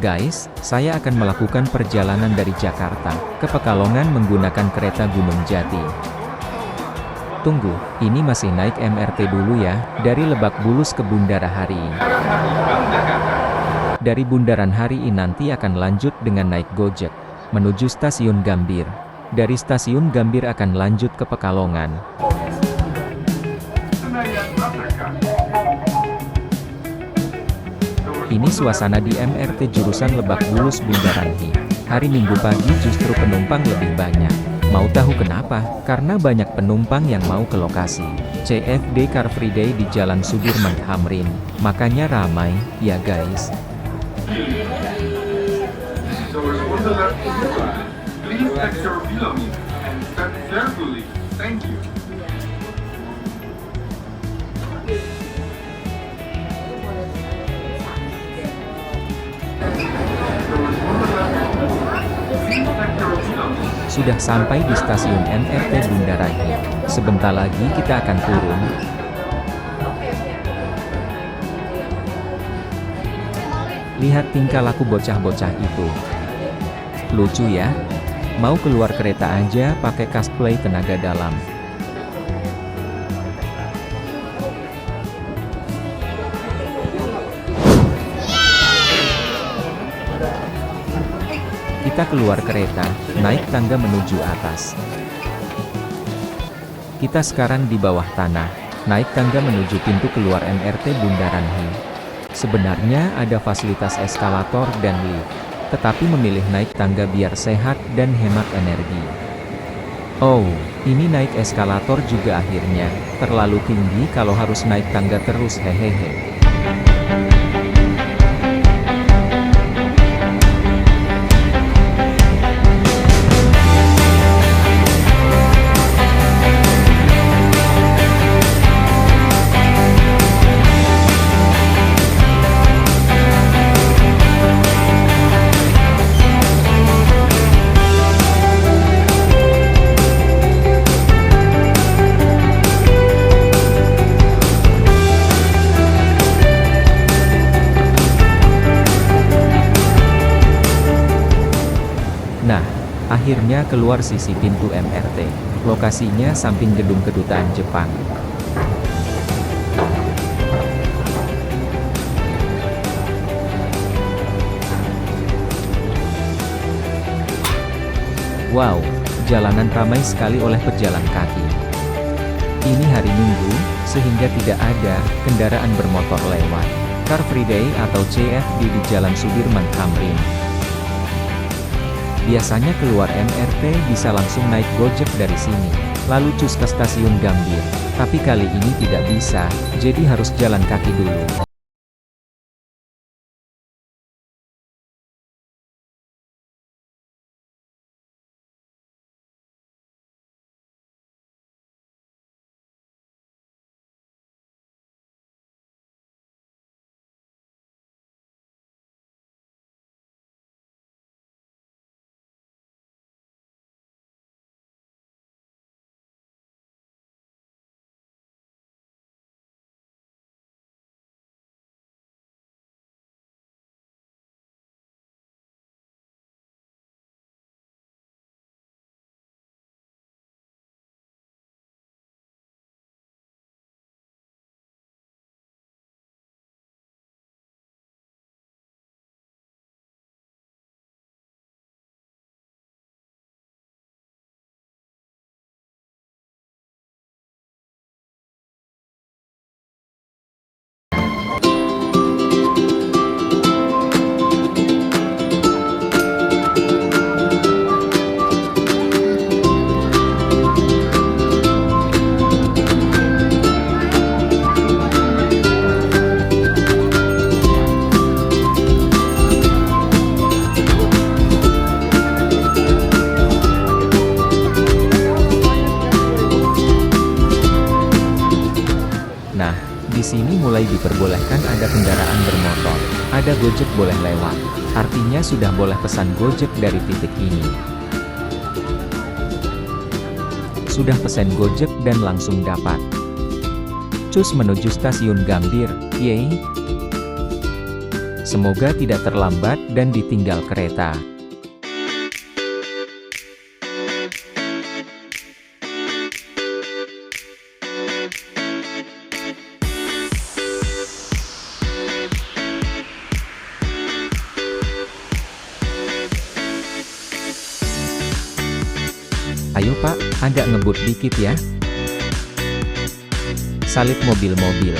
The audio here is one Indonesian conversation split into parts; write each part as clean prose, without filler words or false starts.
Guys, saya akan melakukan perjalanan dari Jakarta ke Pekalongan menggunakan kereta Gunung Jati. Tunggu, ini masih naik MRT dulu ya, dari Lebak Bulus ke Bundaran HRI. Dari Bundaran HRI nanti akan lanjut dengan naik Gojek, menuju Stasiun Gambir. Dari Stasiun Gambir akan lanjut ke Pekalongan. Ini suasana di MRT jurusan Lebak Bulus Bundaran HI. Hari Minggu pagi justru penumpang lebih banyak. Mau tahu kenapa? Karena banyak penumpang yang mau ke lokasi CFD Car Free Day di Jalan Sudirman Tamrin. Makanya ramai, ya guys. Sudah sampai di stasiun MRT Bundaran HI. Sebentar lagi kita akan turun. Lihat tingkah laku bocah-bocah itu. Lucu ya? Mau keluar kereta aja pakai cosplay tenaga dalam. Kita keluar kereta, naik tangga menuju atas. Kita sekarang di bawah tanah, naik tangga menuju pintu keluar MRT Bundaran HI. Sebenarnya ada fasilitas eskalator dan lift, tetapi memilih naik tangga biar sehat dan hemat energi. Oh, ini naik eskalator juga akhirnya, terlalu tinggi kalau harus naik tangga terus hehehe. Nah, akhirnya keluar sisi pintu MRT. Lokasinya samping gedung kedutaan Jepang. Wow, jalanan ramai sekali oleh pejalan kaki. Ini hari Minggu, sehingga tidak ada kendaraan bermotor lewat. Car Free Day atau CFD di Jalan Sudirman Tamrin. Biasanya keluar MRT bisa langsung naik Gojek dari sini, lalu cus ke Stasiun Gambir. Tapi kali ini tidak bisa, jadi harus jalan kaki dulu. Di sini mulai diperbolehkan ada kendaraan bermotor, ada Gojek boleh lewat. Artinya sudah boleh pesan Gojek dari titik ini. Sudah pesan Gojek dan langsung dapat. Cus menuju Stasiun Gambir, yeay. Semoga tidak terlambat dan ditinggal kereta. Ayo Pak, agak ngebut dikit ya. Salib mobil-mobil.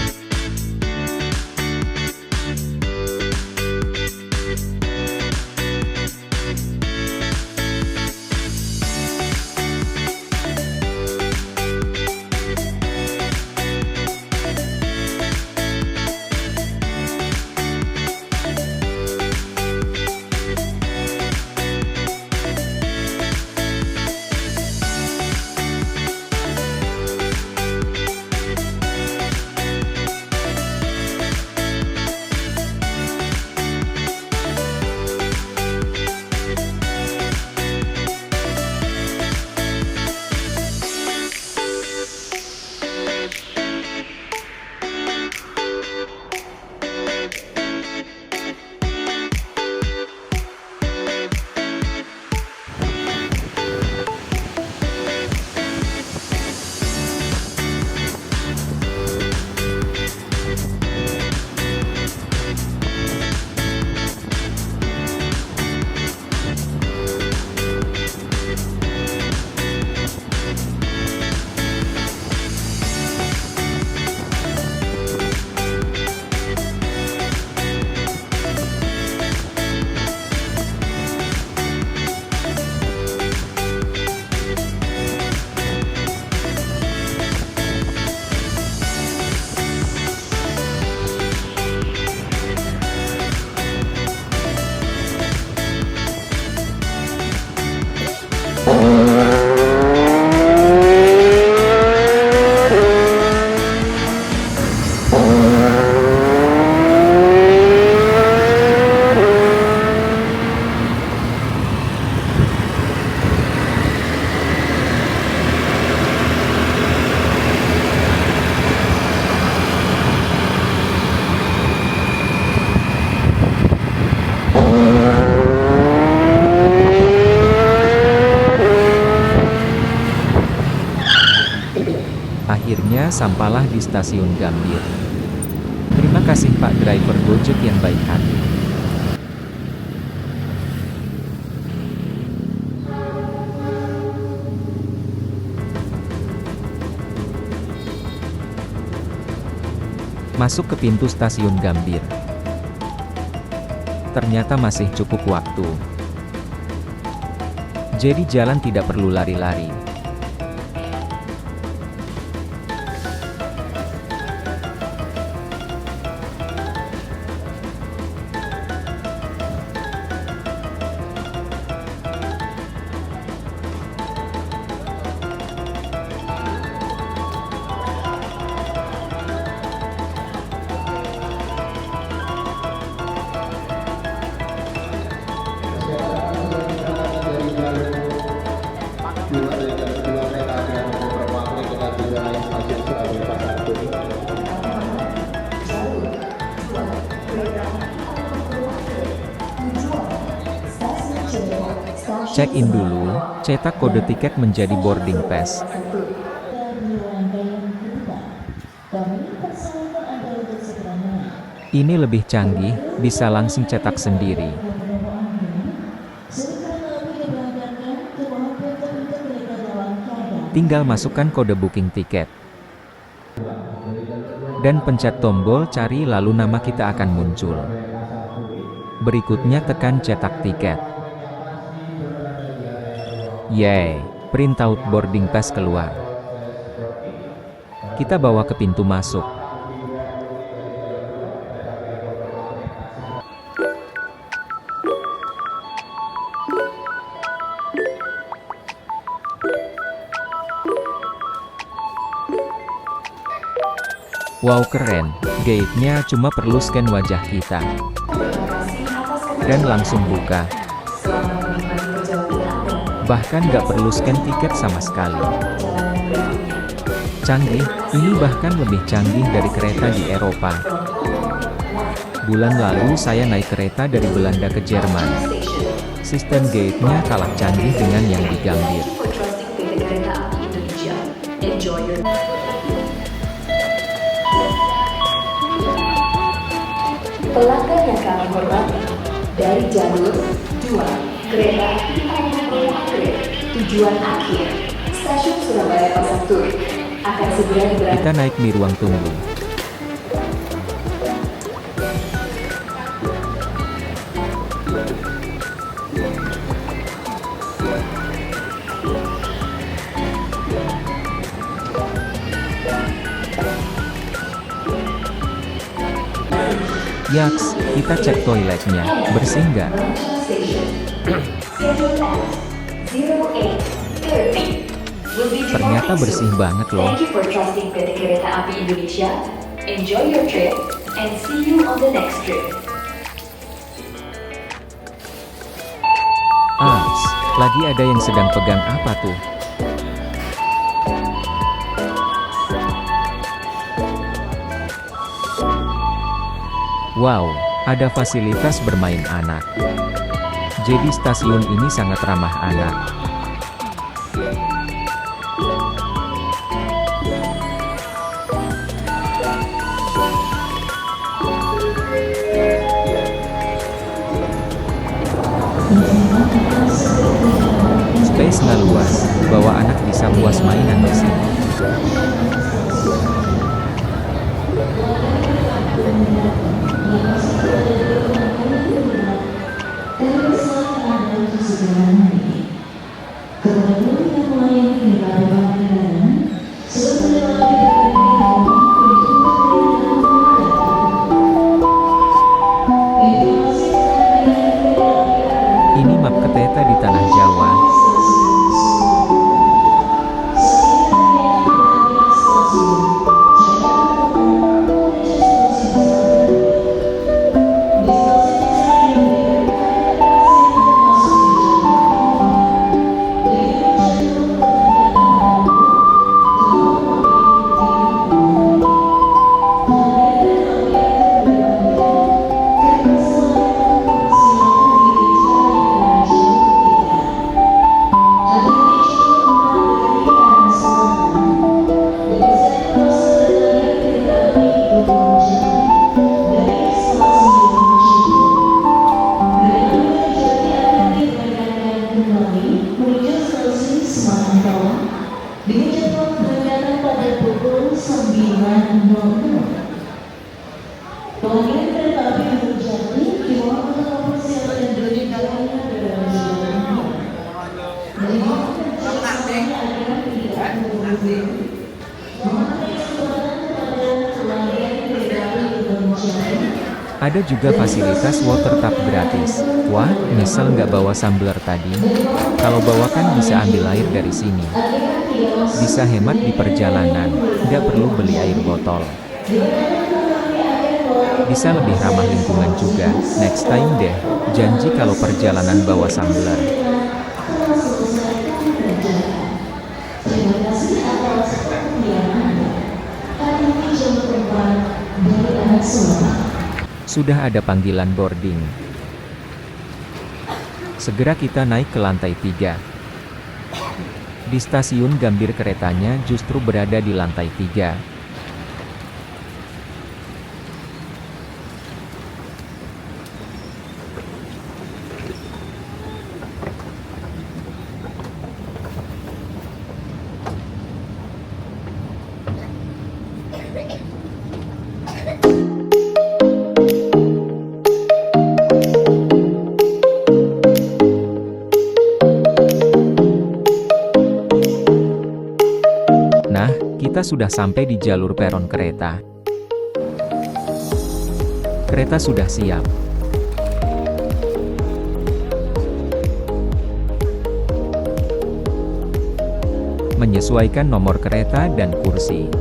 Akhirnya sampailah di stasiun Gambir. Terima kasih Pak driver Gojek yang baik hati. Masuk ke pintu stasiun Gambir. Ternyata masih cukup waktu. Jadi jalan tidak perlu lari-lari. Check-in dulu, cetak kode tiket menjadi boarding pass. Ini lebih canggih, bisa langsung cetak sendiri. Tinggal masukkan kode booking tiket. Dan pencet tombol cari lalu nama kita akan muncul. Berikutnya tekan cetak tiket. Yeay, print out boarding pass keluar. Kita bawa ke pintu masuk. Wow keren, gate-nya cuma perlu scan wajah kita. Dan langsung buka. Bahkan nggak perlu scan tiket sama sekali. Canggih, ini bahkan lebih canggih dari kereta di Eropa. Bulan lalu saya naik kereta dari Belanda ke Jerman. Sistem gate-nya kalah canggih dengan yang di Gambir. Pelanggan yang kami hormati, dari jalur 2, kereta IAI tujuan akhir, Stasiun Surabaya Pasar Turi, akan segera diberangkatkan. Kita naik di ruang tunggu. Yaks, kita cek toiletnya, bersih nggak? Ternyata bersih banget loh. Thank you for trusting PT Kereta Api Indonesia. Enjoy your trip and see you on the next trip. Lagi ada yang sedang pegang apa tuh? Wow, ada fasilitas bermain anak. Jadi stasiun ini sangat ramah anak. Space-nya luas, bawa anak bisa puas mainan di sini. Ini map kereta di tanah Jawa. Dengan jadwal keberangkatan pada pukul 9.00. Panggilan kereta api berjati di bawah protokol kesehatan dan berjalannya dalam jalan. Melibatkan semuanya agar tidak berhubung. Memakai kesempatan kepada pelanggan kereta api berjati. Ada juga fasilitas water tap gratis. Wah, nyesel nggak bawa tumbler tadi. Kalau bawa kan bisa ambil air dari sini. Bisa hemat di perjalanan, nggak perlu beli air botol. Bisa lebih ramah lingkungan juga. Next time deh, janji kalau perjalanan bawa tumbler. Terima kasih atas perhatian Anda. Kami jam 4 dari arah selatan. Sudah ada panggilan boarding. Segera kita naik ke lantai 3. Di stasiun Gambir keretanya justru berada di lantai 3. Nah, kita sudah sampai di jalur peron kereta. Kereta sudah siap. Menyesuaikan nomor kereta dan kursi.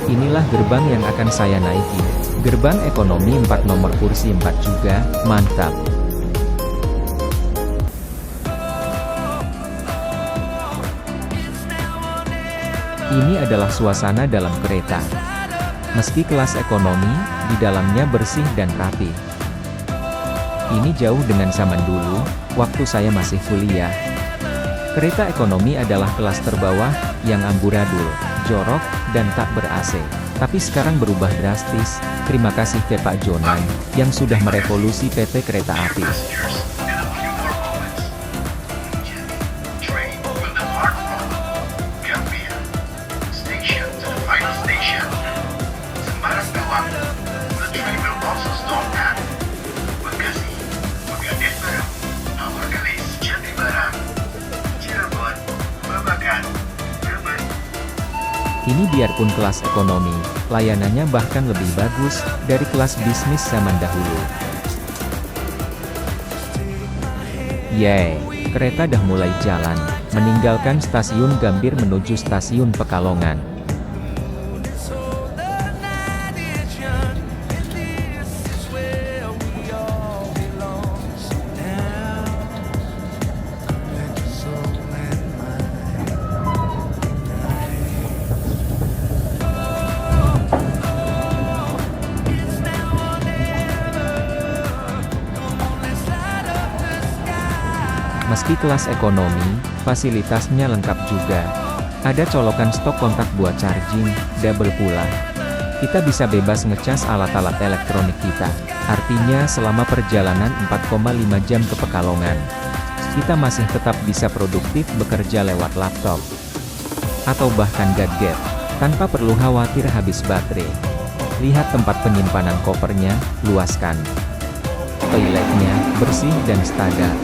Inilah gerbang yang akan saya naiki. Gerbang ekonomi 4 nomor kursi 4 juga, mantap. Ini adalah suasana dalam kereta. Meski kelas ekonomi, di dalamnya bersih dan rapi. Ini jauh dengan zaman dulu, waktu saya masih kuliah. Kereta ekonomi adalah kelas terbawah, yang amburadul, jorok, dan tak ber-AC. Tapi sekarang berubah drastis. Terima kasih ke Pak Jonan, yang sudah merevolusi PT Kereta Api. Ini biarpun kelas ekonomi, layanannya bahkan lebih bagus dari kelas bisnis zaman dahulu. Yeay, kereta dah mulai jalan, meninggalkan stasiun Gambir menuju stasiun Pekalongan. Meski kelas ekonomi, fasilitasnya lengkap juga. Ada colokan stok kontak buat charging, double pula. Kita bisa bebas ngecas alat-alat elektronik kita. Artinya selama perjalanan 4,5 jam ke Pekalongan, kita masih tetap bisa produktif bekerja lewat laptop. Atau bahkan gadget, tanpa perlu khawatir habis baterai. Lihat tempat penyimpanan kopernya, luas kan? Toiletnya, bersih dan standar.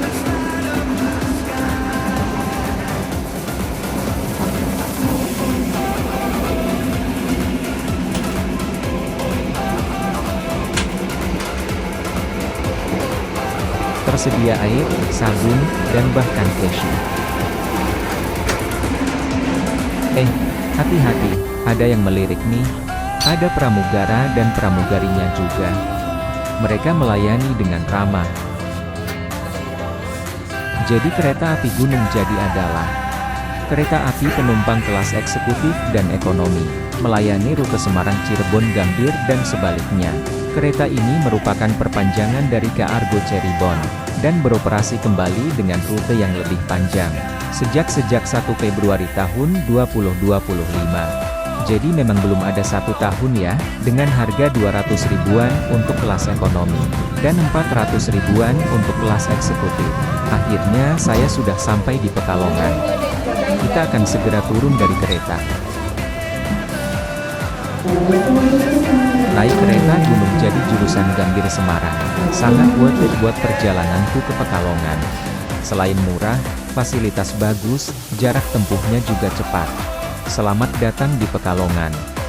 Tersedia air, sabun, dan bahkan tisu. Hati-hati, ada yang melirik nih. Ada pramugara dan pramugarinya juga. Mereka melayani dengan ramah. Jadi kereta api Gunung Jadi adalah kereta api penumpang kelas eksekutif dan ekonomi, melayani rute Semarang, Cirebon, Gambir, dan sebaliknya. Kereta ini merupakan perpanjangan dari KA Argo Cirebon, dan beroperasi kembali dengan rute yang lebih panjang, sejak 1 Februari tahun 2025. Jadi memang belum ada 1 tahun ya, dengan harga 200 ribuan untuk kelas ekonomi, dan 400 ribuan untuk kelas eksekutif. Akhirnya saya sudah sampai di Pekalongan. Kita akan segera turun dari kereta. Naik kereta Gunung Jadi jurusan Gambir Semarang, sangat worth it buat perjalananku ke Pekalongan. Selain murah, fasilitas bagus, jarak tempuhnya juga cepat. Selamat datang di Pekalongan.